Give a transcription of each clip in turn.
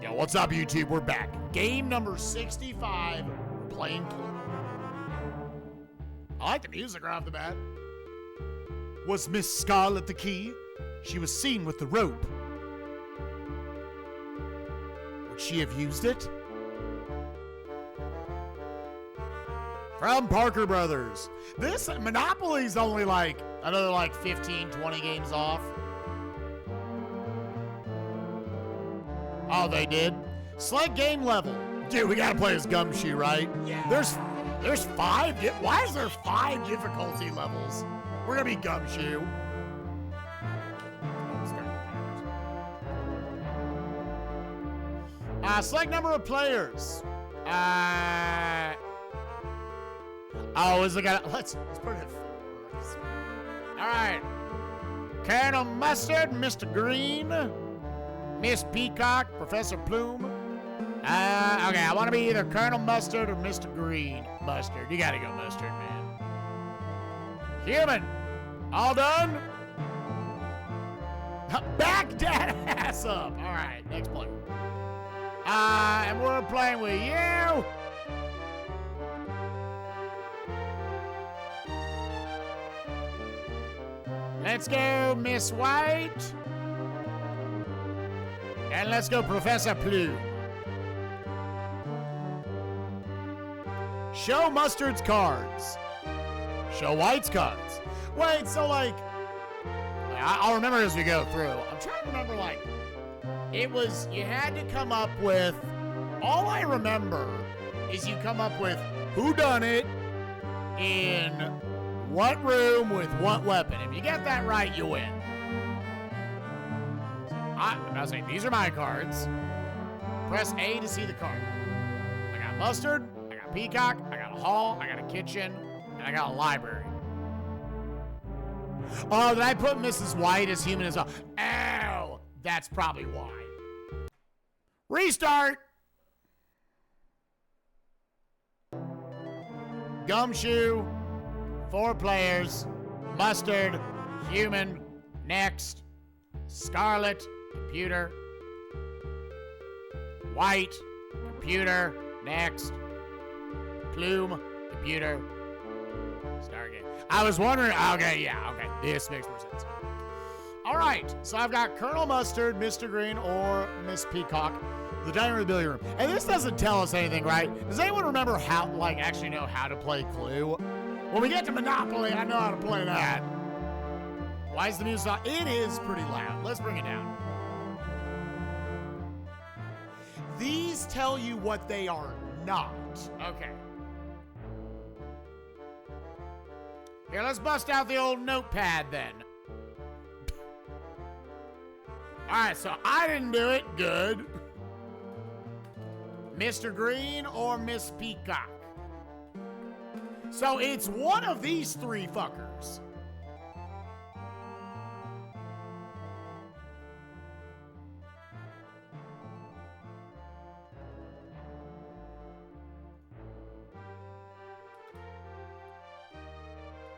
Yo, what's up, YouTube? We're back. Game number 65. We're playing Clue. I like the music right off the bat. Was Miss Scarlet the key? She was seen with the rope. Would she have used it? From Parker Brothers. This Monopoly's only like another 15, 20 games off. Oh, they did? Select game level. Dude, we gotta play as Gumshoe, right? Yeah. There's 5. Why is there 5 difficulty levels? We're gonna be Gumshoe. Select number of players. Oh, is it gonna? Let's put it. All right. Colonel Mustard, Mr. Green, Miss Peacock, Professor Plume. Okay, I want to be either Colonel Mustard or Mr. Green. Mustard, you gotta go Mustard, man. Human, all done? Back that ass up. All right, next player. And we're playing with you. Let's go, Miss White. And let's go, Professor Plume. Show Mustard's cards. Show White's cards. Wait, so I'll remember as we go through. I'm trying to remember, it was, you had to come up with, all I remember is you come up with who done it in what room with what weapon. If you get that right, you win. I was saying, these are my cards. Press A to see the card. I got Mustard, I got Peacock, I got a hall, I got a kitchen, and I got a library. Oh, did I put Mrs. White as human as well? Ow! That's probably why. Restart! Gumshoe. 4 players. Mustard. Human. Next. Scarlet. Computer. White. Computer. Next. Plume. Computer. Start again. I was wondering. Okay, yeah, okay. This makes more sense. All right, so I've got Colonel Mustard, Mr. Green, or Miss Peacock, the dining room, the billiard room. And this doesn't tell us anything, right? Does anyone remember how, actually know how to play Clue? When we get to Monopoly, I know how to play that. Why is the music not? It is pretty loud. Let's bring it down. These tell you what they are not. Okay. Here, let's bust out the old notepad then. All right, so I didn't do it. Good. Mr. Green or Miss Peacock? So it's one of these 3 fuckers.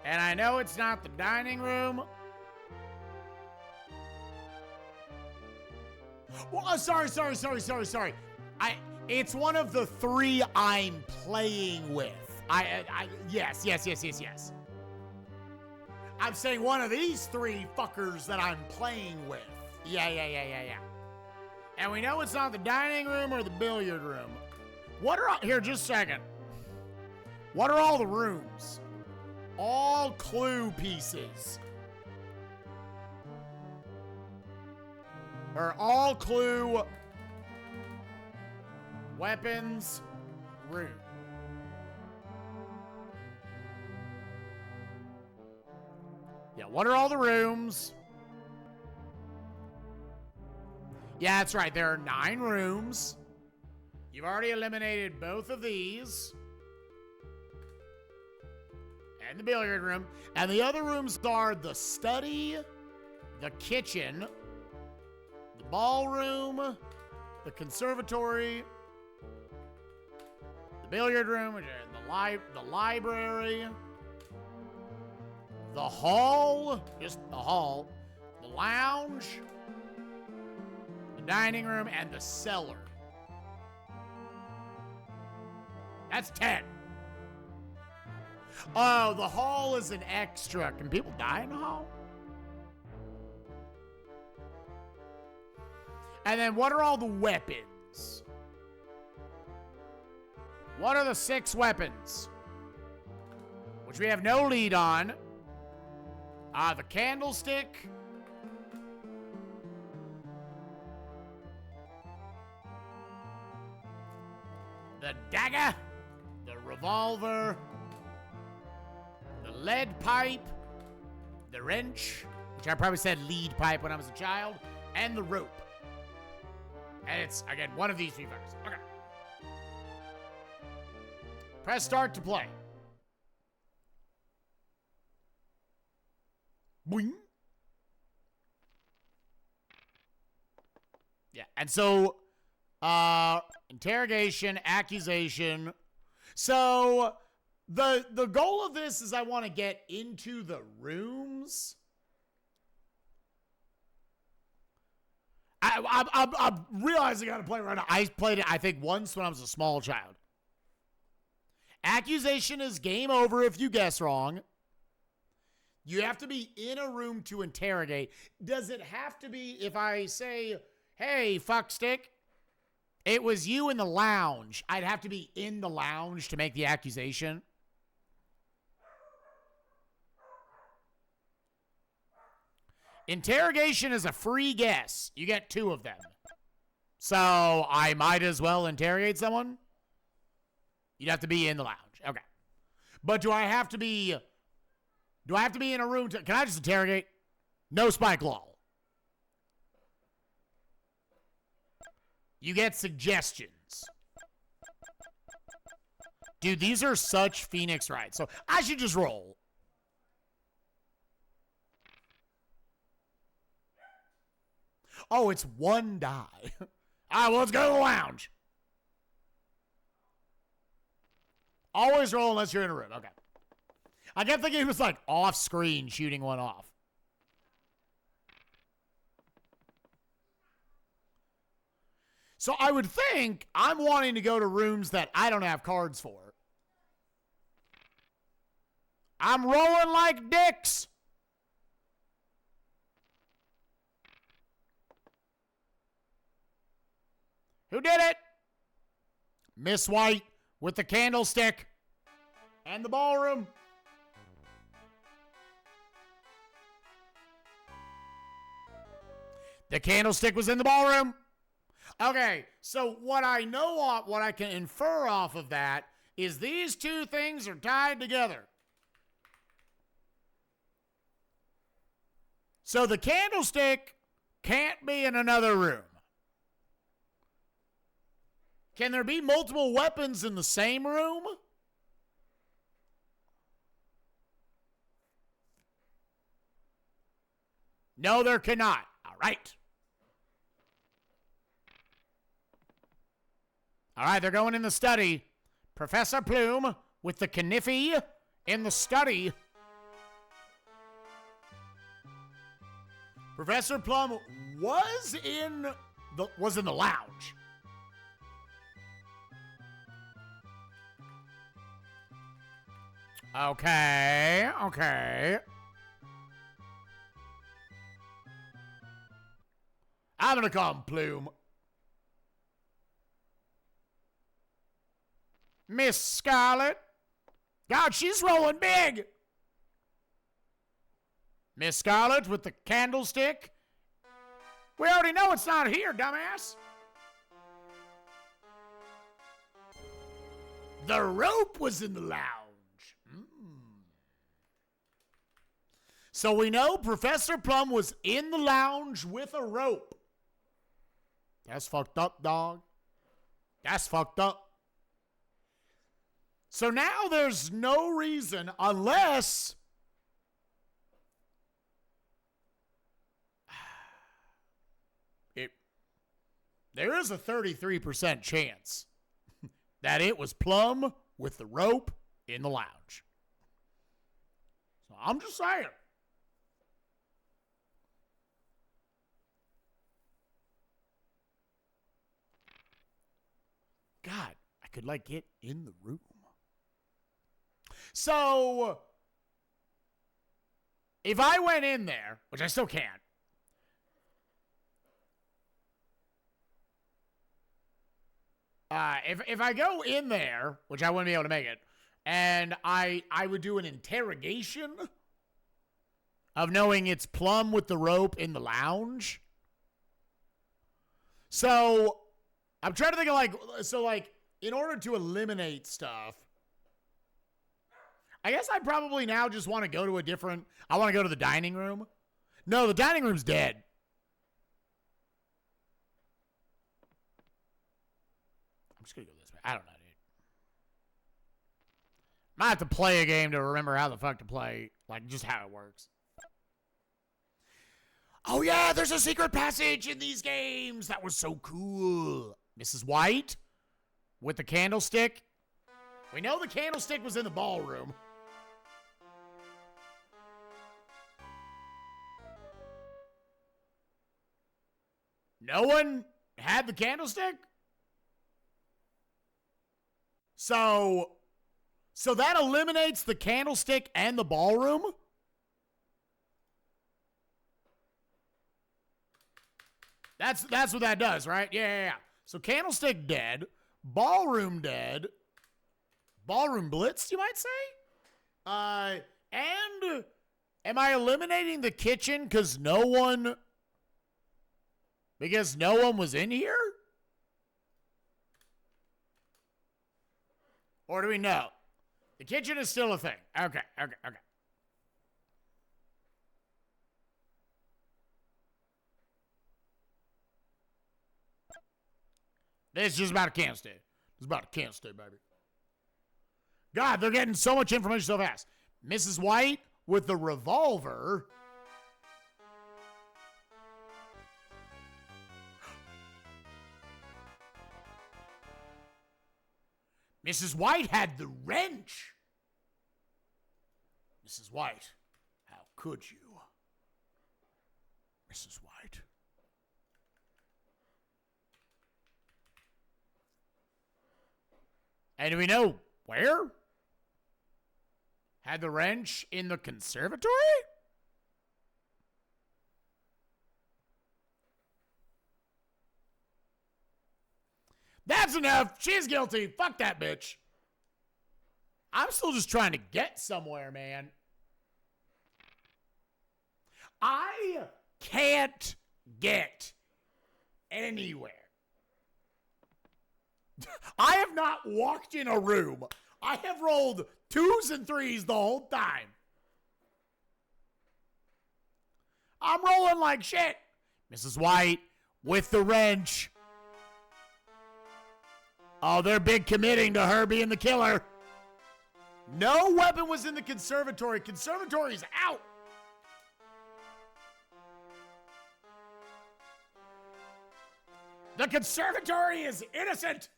And I know it's not the dining room. Well, sorry. It's one of the 3 I'm playing with. Yes. I'm saying one of these 3 fuckers that I'm playing with. Yeah. And we know it's not the dining room or the billiard room. Here, just a second. What are all the rooms? All Clue pieces. Or all Clue weapons room. Yeah, what are all the rooms? Yeah, that's right. There are 9 rooms. You've already eliminated both of these. And the billiard room. And the other rooms are the study, the kitchen, the ballroom, the conservatory, the billiard room, the library, the hall, just the hall, the lounge, the dining room, and the cellar. That's 10. Oh, the hall is an extra. Can people die in the hall? And then what are all the weapons? What are the 6 weapons? Which we have no lead on. The candlestick. The dagger. The revolver. The lead pipe. The wrench. Which I probably said lead pipe when I was a child. And the rope. And it's, again, one of these 3 factors. Okay. Press start to play. Boing. Yeah, and so, interrogation, accusation. So, the goal of this is I want to get into the rooms. I'm realizing how to play right now. I played it, I think, once when I was a small child. Accusation is game over if you guess wrong. You have to be in a room to interrogate. Does it have to be if I say, hey, fuckstick, it was you in the lounge? I'd have to be in the lounge to make the accusation? Interrogation is a free guess. You get 2 of them. So I might as well interrogate someone? You'd have to be in the lounge. Okay. But do I have to be in a room to... Can I just interrogate? No spike law. You get suggestions. Dude, these are such Phoenix rides. So I should just roll. Oh, it's 1 die. All right, well, let's go to the lounge. Always roll unless you're in a room. Okay. I kept thinking it was like off screen shooting one off. So I would think I'm wanting to go to rooms that I don't have cards for. I'm rolling like dicks. Who did it? Miss White with the candlestick and the ballroom. The candlestick was in the ballroom. Okay, so what I know, what I can infer off of that is these 2 things are tied together. So the candlestick can't be in another room. Can there be multiple weapons in the same room? No, there cannot. All right. All right, they're going in the study. Professor Plume with the Kniffy in the study. Professor Plum was in the lounge. Okay. I'm going to call him Plume. Miss Scarlet. God, she's rolling big. Miss Scarlet with the candlestick. We already know it's not here, dumbass. The rope was in the lounge. So we know Professor Plum was in the lounge with a rope. That's fucked up, dog. That's fucked up. So now there's no reason unless there is a 33% chance that it was Plum with the rope in the lounge. So I'm just saying. God, I could, like, get in the room. So, if I went in there, which I still can't, if I go in there, which I wouldn't be able to make it, and I would do an interrogation of knowing it's Plum with the rope in the lounge. So, I'm trying to think of in order to eliminate stuff, I guess I probably now just want to go to I want to go to the dining room. No, the dining room's dead. I'm just going to go this way. I don't know, dude. Might have to play a game to remember how the fuck to play, like, just how it works. Oh, yeah, there's a secret passage in these games. That was so cool. Mrs. White with the candlestick. We know the candlestick was in the ballroom. No one had the candlestick? So that eliminates the candlestick and the ballroom? That's what that does, right? Yeah. So candlestick dead, ballroom dead, ballroom blitzed, you might say? And am I eliminating the kitchen because no one was in here? Or do we know? The kitchen is still a thing. Okay. This is just about a candlestick. It's about a candlestick, baby. God, they're getting so much information so fast. Mrs. White with the revolver. Mrs. White had the wrench. Mrs. White, how could you? Mrs. White. And do we know where? Had the wrench in the conservatory? That's enough. She's guilty. Fuck that bitch. I'm still just trying to get somewhere, man. I can't get anywhere. I have not walked in a room. I have rolled 2s and 3s the whole time. I'm rolling like shit. Mrs. White with the wrench. Oh, they're big committing to her being the killer. No weapon was in the conservatory. Conservatory's out. The conservatory is innocent.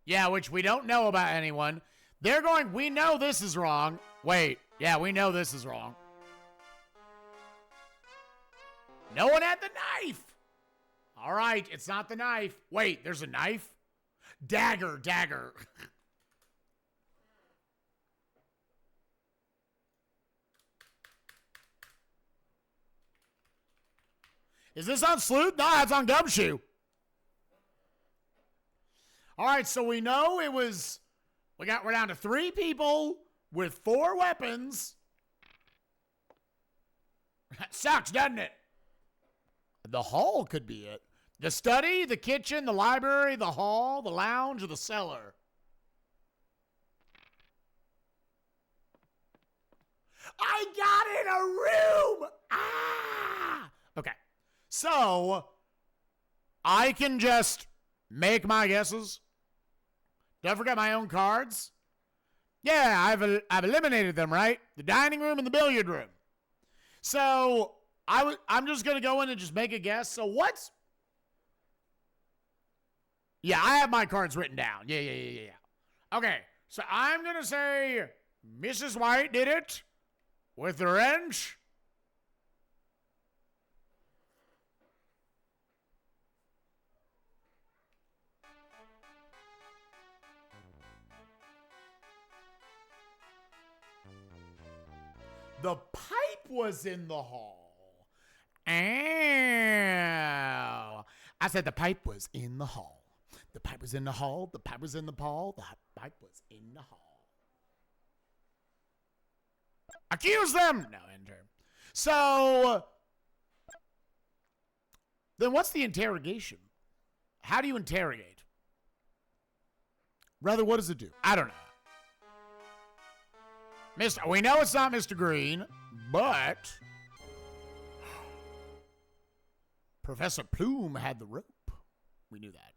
Yeah, which we don't know about anyone. They're going, we know this is wrong. Wait, yeah, we know this is wrong. No one had the knife. All right, it's not the knife. Wait, there's a knife? Dagger. Is this on Sleuth? No, it's on Gumshoe. All right, so we know it was... We're down to 3 people with 4 weapons. That sucks, doesn't it? The hall could be it. The study, the kitchen, the library, the hall, the lounge, or the cellar. I got in a room! Ah! Okay. So, I can just make my guesses. Don't forget my own cards. Yeah, I've eliminated them, right? The dining room and the billiard room. So I'm just gonna go in and just make a guess. So what's? Yeah, I have my cards written down. Yeah. Okay, so I'm gonna say Mrs. White did it. with the wrench. The pipe was in the hall. Ow. I said the pipe was in the hall. The pipe was in the hall. The pipe was in the hall. The pipe was in the hall. Accuse them! No, enter. So, then what's the interrogation? How do you interrogate? Rather, what does it do? I don't know. We know it's not Mr. Green, but Professor Plume had the rope. We knew that.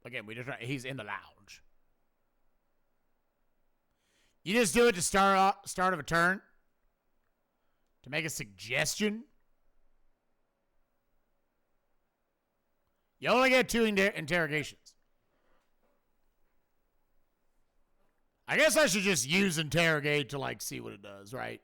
Again, he's in the lounge. You just do it to start of a turn? To make a suggestion? You only get 2 interrogations. I guess I should just use interrogate to, like, see what it does, right?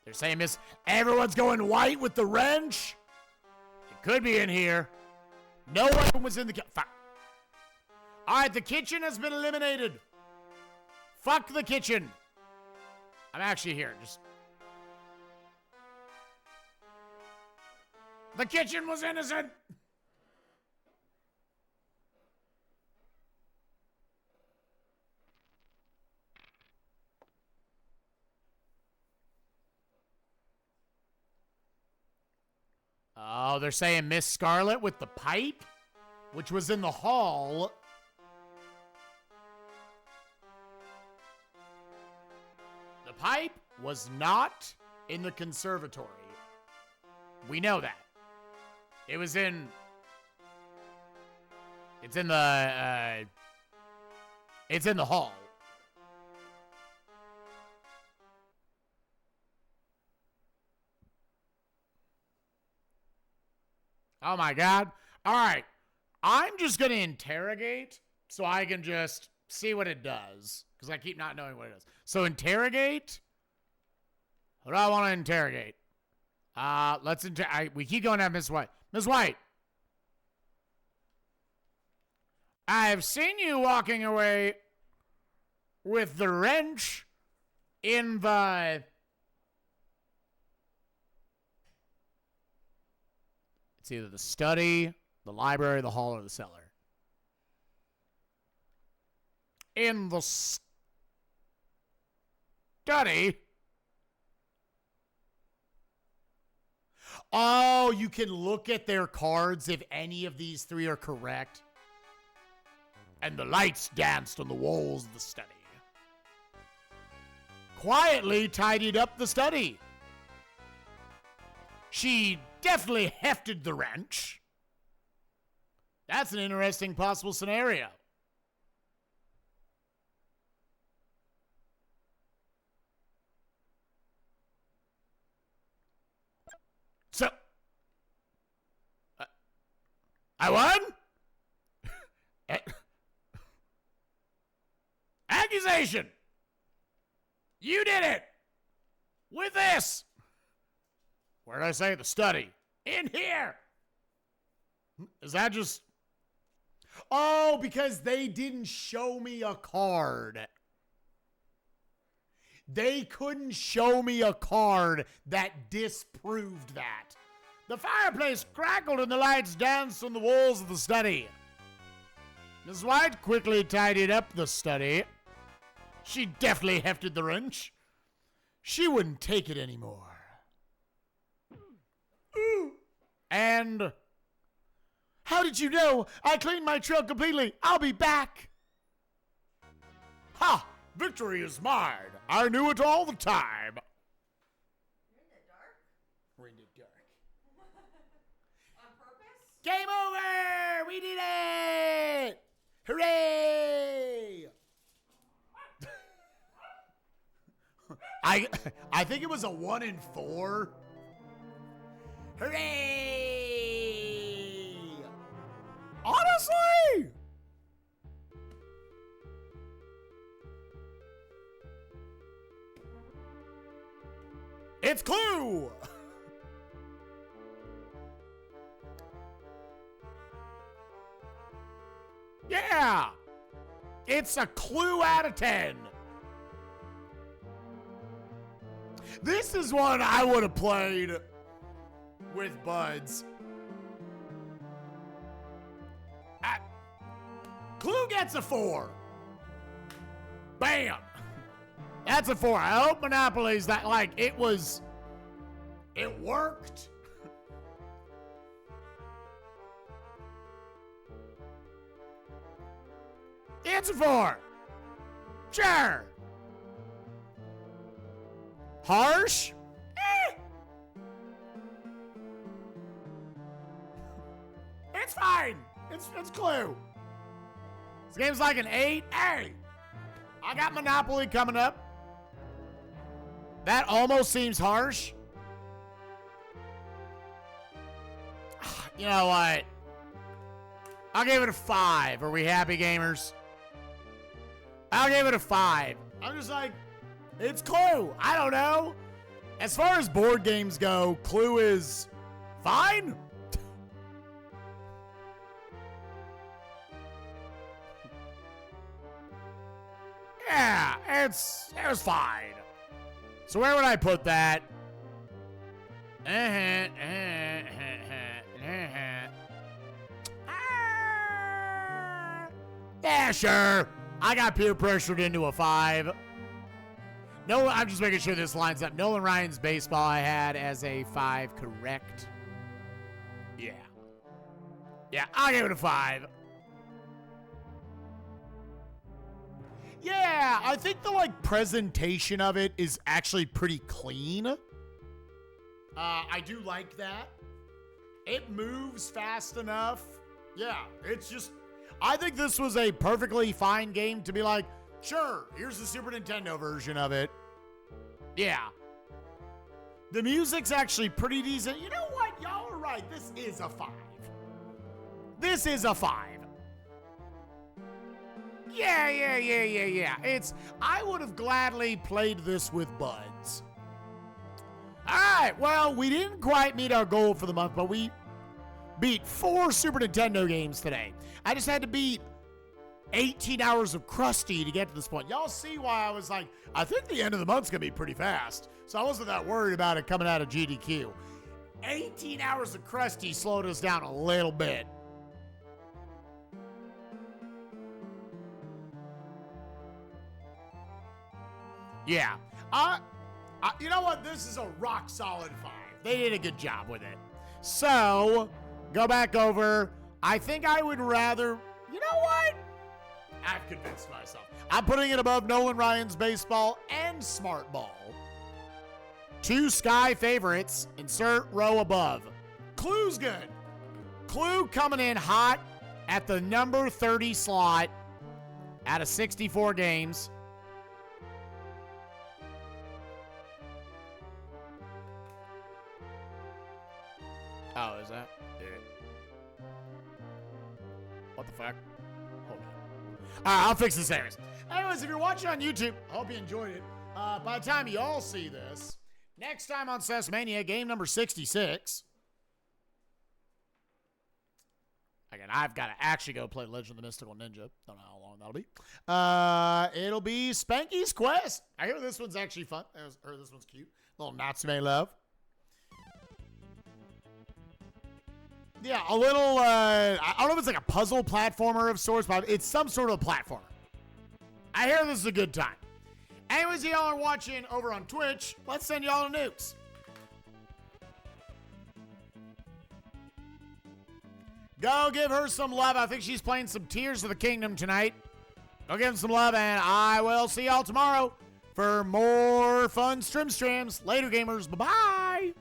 They're saying everyone's going white with the wrench. It could be in here. No weapon was in the kitchen. All right, the kitchen has been eliminated. Fuck the kitchen. I'm actually here. The kitchen was innocent. Oh, they're saying Miss Scarlet with the pipe, which was in the hall. The pipe was not in the conservatory. We know that. It's in the hall. Oh my God. All right. I'm just going to interrogate so I can just see what it does. Because I keep not knowing what it does. So interrogate. What do I want to interrogate? We keep going at Miss White. Miss White. I've seen you walking away with the wrench in the... It's either the study, the library, the hall, or the cellar. In the study? Oh, you can look at their cards if any of these 3 are correct. And the lights danced on the walls of the study. Quietly tidied up the study. She definitely hefted the wrench. That's an interesting possible scenario. So, I won? Accusation! You did it! With this! Where did I say? The study. In here! Is that just... Oh, because they didn't show me a card. They couldn't show me a card that disproved that. The fireplace crackled and the lights danced on the walls of the study. Miss White quickly tidied up the study. She definitely hefted the wrench. She wouldn't take it anymore. Ooh. And... How did you know? I cleaned my truck completely. I'll be back. Ha! Victory is mine. I knew it all the time. You're in the dark? We're in the dark. On purpose? Game over! We did it! Hooray! I think it was a 1 in 4. Hooray! It's Clue! Yeah! It's a Clue out of 10. This is one I would have played with buds. Clue gets a 4. Bam! That's a 4. I hope Monopoly's that, like, it worked. It's a 4. Sure. Harsh? It's fine. It's Clue. This game's like an 8. Hey, I got Monopoly coming up. That almost seems harsh. You know what? I'll give it a 5. Are we happy, gamers? I'll give it a 5. I'm just like, it's Clue. I don't know. As far as board games go, Clue is fine. Yeah, it was fine. So where would I put that? Yeah, sure. I got peer pressured into a 5. No, I'm just making sure this lines up. Nolan Ryan's baseball I had as a 5, correct? Yeah. Yeah, I'll give it a 5. Yeah, I think the presentation of it is actually pretty clean. I do like that. It moves fast enough. Yeah, it's just, I think this was a perfectly fine game to be like, sure, here's the Super Nintendo version of it. Yeah. The music's actually pretty decent. You know what? Y'all are right. This is a 5. This is a 5. Yeah. I would have gladly played this with buds. All right, well, we didn't quite meet our goal for the month, but we beat 4 Super Nintendo games today. I just had to beat 18 hours of Krusty to get to this point. Y'all see why I was like, I think the end of the month's going to be pretty fast. So I wasn't that worried about it coming out of GDQ. 18 hours of Krusty slowed us down a little bit. Yeah. You know what? This is a rock solid 5. They did a good job with it. So, go back over. I think I would rather, you know what? I've convinced myself. I'm putting it above Nolan Ryan's baseball and Smart Ball. 2 Sky favorites. Insert row above. Clue's good. Clue coming in hot at the number 30 slot out of 64 games. Oh, is that it? What the fuck? Hold on. All right, I'll fix this anyways. Anyways, if you're watching on YouTube, I hope you enjoyed it. By the time you all see this, next time on SNESMania, game number 66. Again, I've got to actually go play Legend of the Mystical Ninja. Don't know how long that'll be. It'll be Spanky's Quest. I hear this one's actually fun. I heard this one's cute. Little Natsume love. Yeah, a little, I don't know if it's like a puzzle platformer of sorts, but it's some sort of platformer. I hear this is a good time. Anyways, y'all are watching over on Twitch. Let's send y'all the nukes. Go give her some love. I think she's playing some Tears of the Kingdom tonight. Go give them some love, and I will see y'all tomorrow for more fun streams. Later, gamers. Bye-bye.